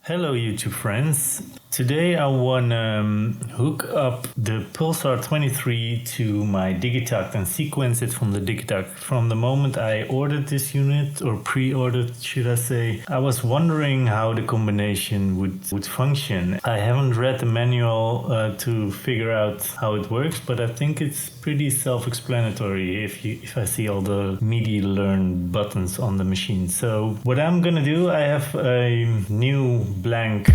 Hello YouTube friends. Today I wanna hook up the Pulsar-23 to my Digitakt and sequence it from the Digitakt. From the moment I ordered this unit, or pre-ordered should I say, I was wondering how the combination would function. I haven't read the manual to figure out how it works, but I think it's pretty self-explanatory if I see all the midi learn buttons on the machine. So what I'm gonna do, I have a new blank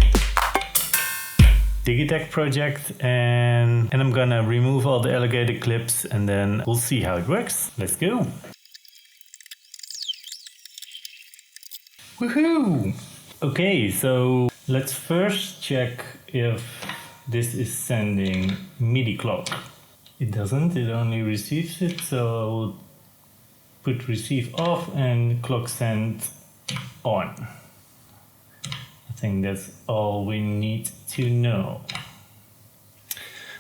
Digitakt project and I'm gonna remove all the alligator clips and then we'll see how it works. Let's go! Woohoo! Okay, so let's first check if this is sending MIDI clock. It doesn't, it only receives it, so I will put receive off and clock send on. I think that's all we need to know,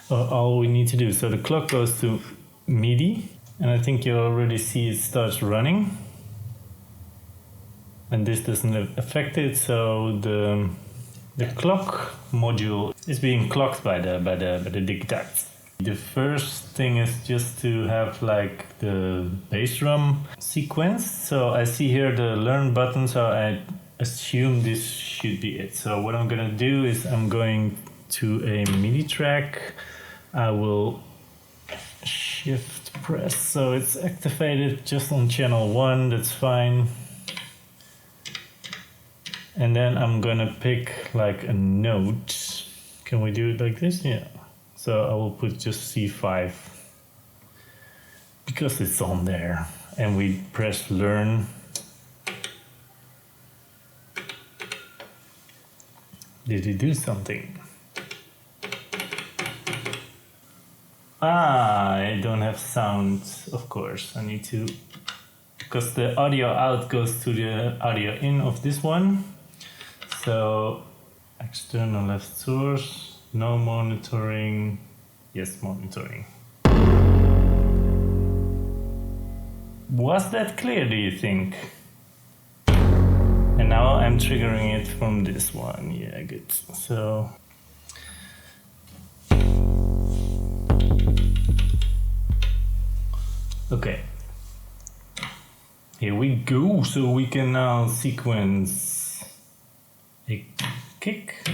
or all we need to do. So the clock goes to MIDI, and I think you already see it starts running. And this doesn't affect it, so the clock module is being clocked by the Digitakt. The first thing is just to have like the bass drum sequence. So I see here the learn button, so I assume this should be it. So what I'm gonna do is I'm going to a MIDI track. I will shift press so it's activated just on channel 1, that's fine. And then I'm gonna pick like a note. Can we do it like this? Yeah. So I will put just C5 because it's on there, and we press learn. Did it do something? I don't have sound, of course. I need to, because the audio out goes to the audio in of this one. So external left source, no monitoring, yes monitoring. Was that clear, do you think? And now I'm triggering it from this one. Yeah, good. So okay, here we go. So we can now sequence a kick,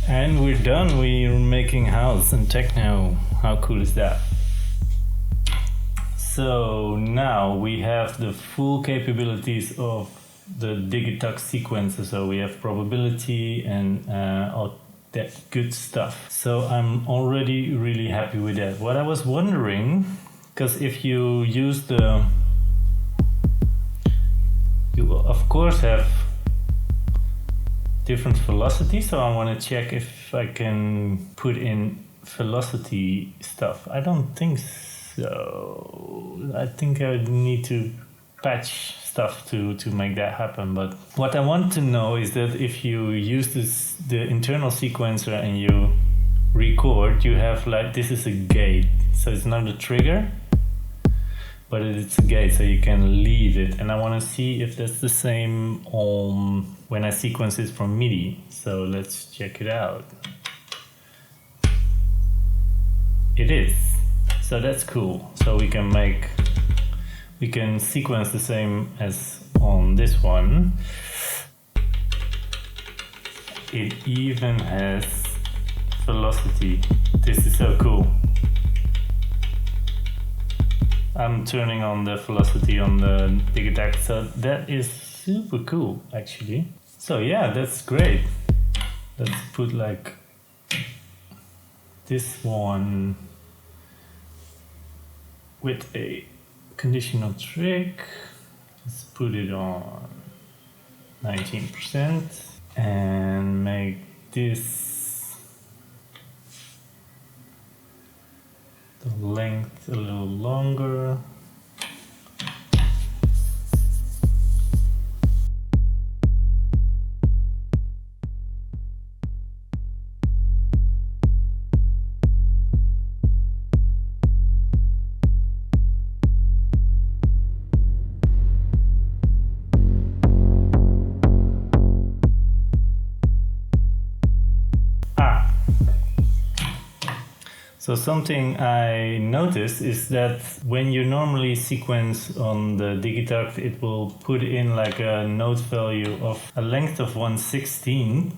and we're done. We're making house and techno. How cool is that? So now we have the full capabilities of the Digitakt sequencer. So we have probability and all that good stuff. So I'm already really happy with that. What I was wondering, because if you use the, you will of course have different velocity. So I want to check if I can put in velocity stuff. I don't think so. I think I need to patch stuff to make that happen. But what I want to know is that if you use the internal sequencer and you record, you have like, this is a gate. So it's not a trigger, but it's a gate, so you can leave it. And I want to see if that's the same on when I sequence it from MIDI. So let's check it out. It is. So that's cool. So we can sequence the same as on this one. It even has velocity. This is so cool. I'm turning on the velocity on the Digitakt, so that is super cool actually. So yeah, that's great. Let's put like this one with a conditional trick. Let's put it on 19% and make this the length a little longer. So something I noticed is that when you normally sequence on the Digitakt, it will put in like a note value of a length of 1/16,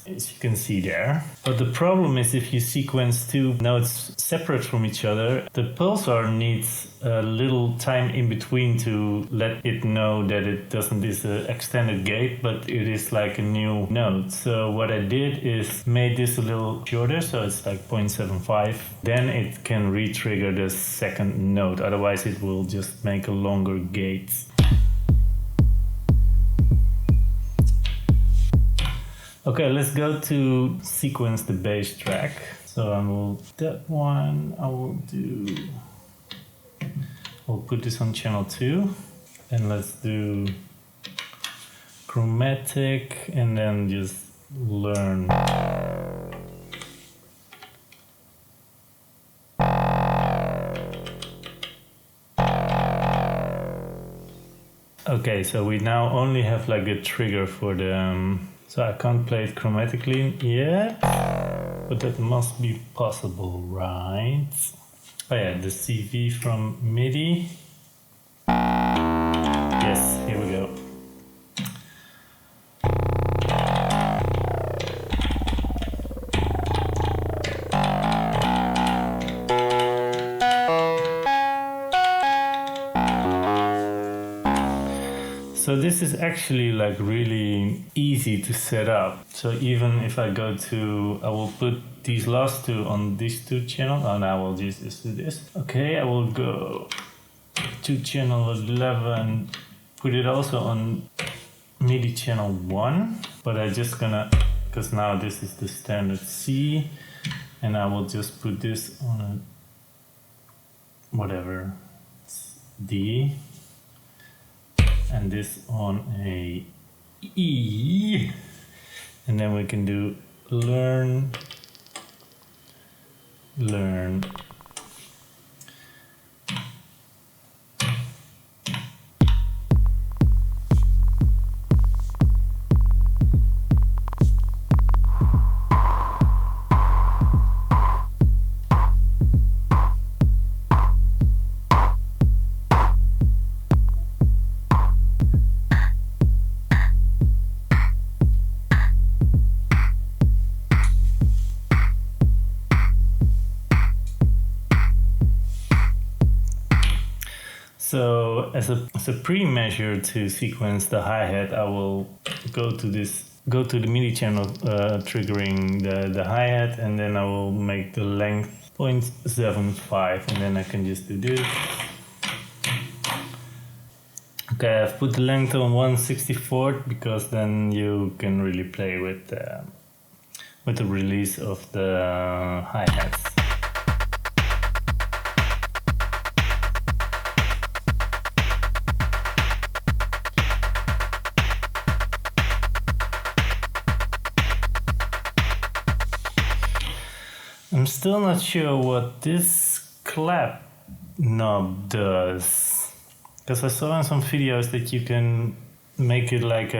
as you can see there. But the problem is if you sequence two notes separate from each other, the pulsar needs a little time in between to let it know that it doesn't is an extended gate, but it is like a new note. So what I did is made this a little shorter, so it's like 0.75. Then it can re-trigger the second note, otherwise it will just make a longer gate. Okay, let's go to sequence the bass track. So I will that one. I'll put this on channel 2, and let's do chromatic, and then just learn. Okay, so we now only have like a trigger for the. So I can't play it chromatically yet, but that must be possible, right? Oh yeah, the CV from MIDI. Yes, here we go. So this is actually like really easy to set up. So even if I go to, I will put these last two on these two channels, and I will just do this. Okay, I will go to channel 11, put it also on MIDI channel 1, but I just gonna, because now this is the standard C, and I will just put this on a, whatever, D. And this on a E, and then we can do learn. So as a pre-measure to sequence the hi-hat, I will go to the MIDI channel triggering the hi-hat, and then I will make the length 0.75, and then I can just do this. Okay, I've put the length on 1/64 because then you can really play with the release of the hi-hats. I'm still not sure what this clap knob does, because I saw in some videos that you can make it like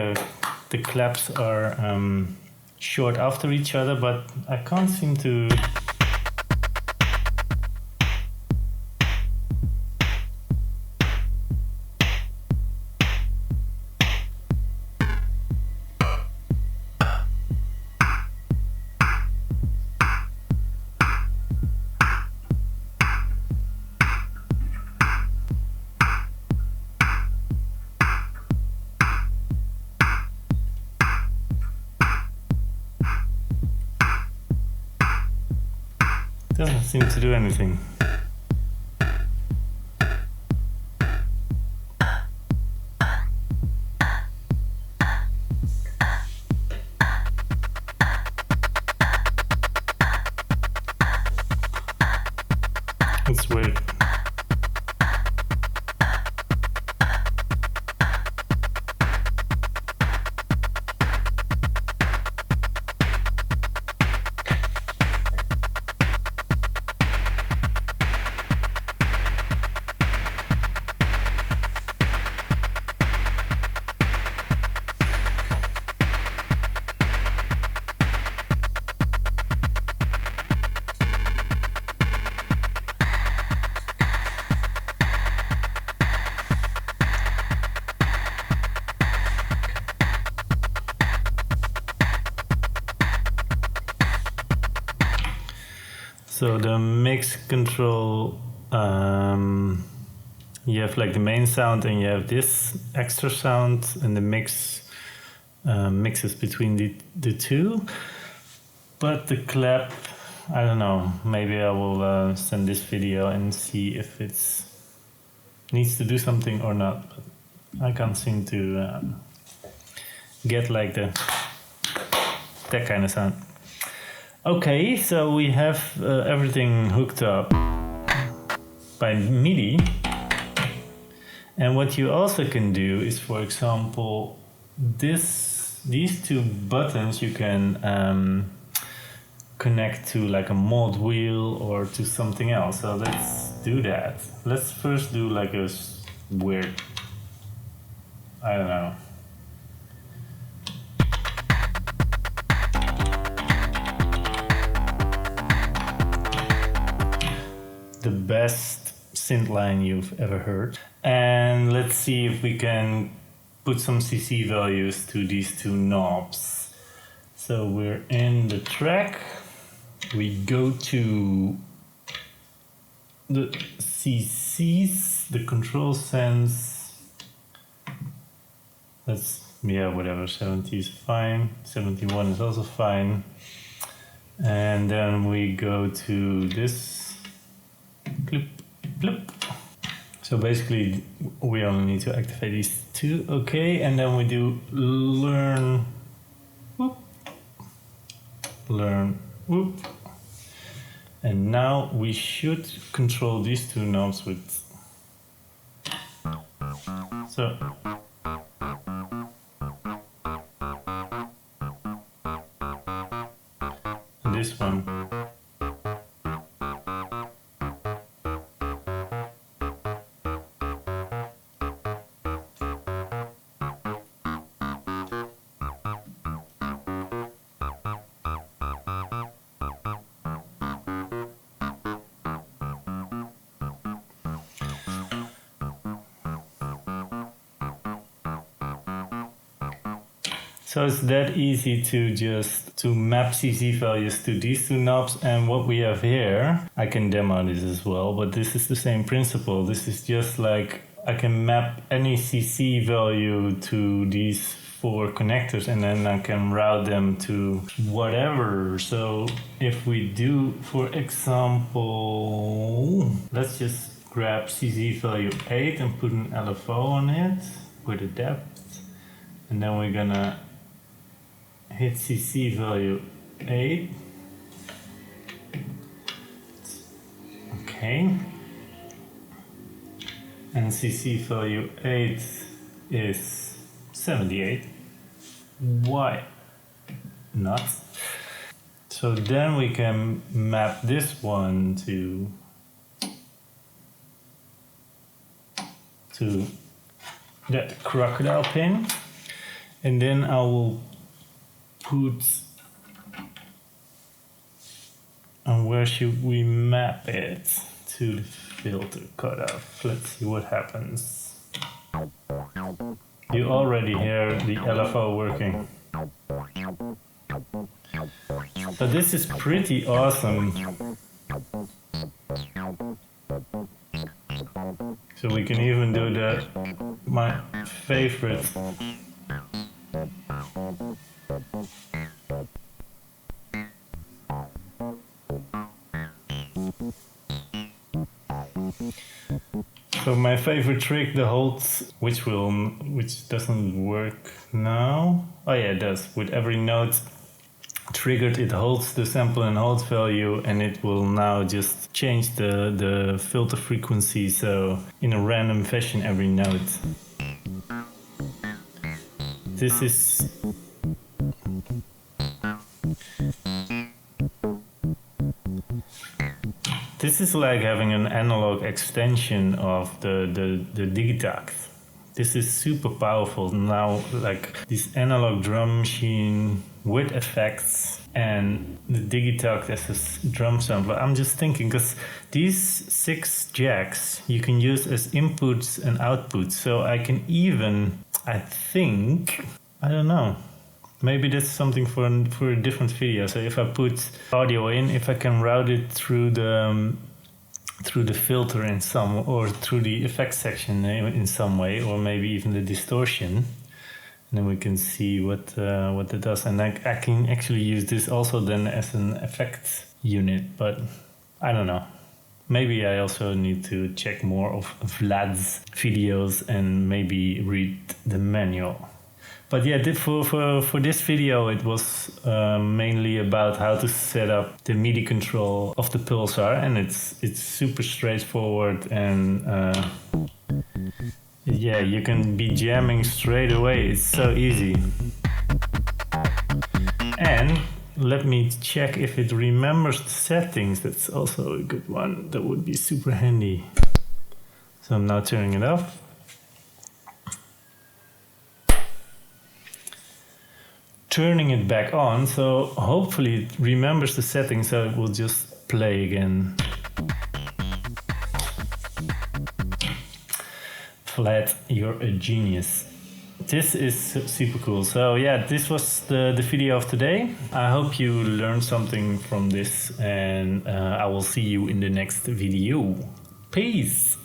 the claps are short after each other, but I can't seem to. Doesn't seem to do anything. It's weird. So the mix control, you have like the main sound and you have this extra sound, and the mixes between the two. But the clap, I don't know, maybe I will send this video and see if it's needs to do something or not. But I can't seem to get like that kind of sound. Okay, so we have everything hooked up by MIDI. And what you also can do is, for example, these two buttons you can connect to like a mod wheel or to something else. So let's do that. Let's first do like a weird, I don't know. The best synth line you've ever heard. And let's see if we can put some CC values to these two knobs. So we're in the track. We go to the CCs, the control sense. That's, yeah, whatever, 70 is fine. 71 is also fine. And then we go to this clip, clip. So basically we only need to activate these two, okay, and then we do learn, whoop, learn, whoop. And now we should control these two knobs with, so. And this one. So it's that easy to map CC values to these two knobs, and what we have here, I can demo this as well, but this is the same principle. This is just like I can map any CC value to these four connectors and then I can route them to whatever. So if we do, for example, let's just grab CC value 8 and put an LFO on it with a depth, and then we're gonna hit CC value 8. Okay. And CC value 8 is 78. Why not? So then we can map this one to that crocodile pin, and then I will put, and where should we map it? To the filter cutoff. Let's see what happens. You already hear the LFO working. So this is pretty awesome. So we can even do my favorite. So my favorite trick, the holds, which doesn't work now. Oh yeah, it does. With every note triggered, it holds the sample and hold value, and it will now just change the filter frequency, so in a random fashion every note. This is like having an analog extension of the Digitakt. This is super powerful now, like this analog drum machine with effects and the Digitakt as a drum sampler. I'm just thinking, because these 6 jacks you can use as inputs and outputs, so I can even, I think, I don't know, Maybe that's something for a different video. So if I put audio in, if I can route it through the filter in some, or through the effects section in some way, or maybe even the distortion, and then we can see what it does. And I can actually use this also then as an effect unit, but I don't know. Maybe I also need to check more of Vlad's videos and maybe read the manual. But yeah, for this video, it was mainly about how to set up the MIDI control of the Pulsar, and it's super straightforward, and yeah, you can be jamming straight away. It's so easy. And let me check if it remembers the settings. That's also a good one. That would be super handy. So I'm now turning it off. Turning it back on, so hopefully it remembers the settings, so it will just play again. Vlad, you're a genius. This is super cool. So yeah, this was the video of today. I hope you learned something from this, and I will see you in the next video. Peace!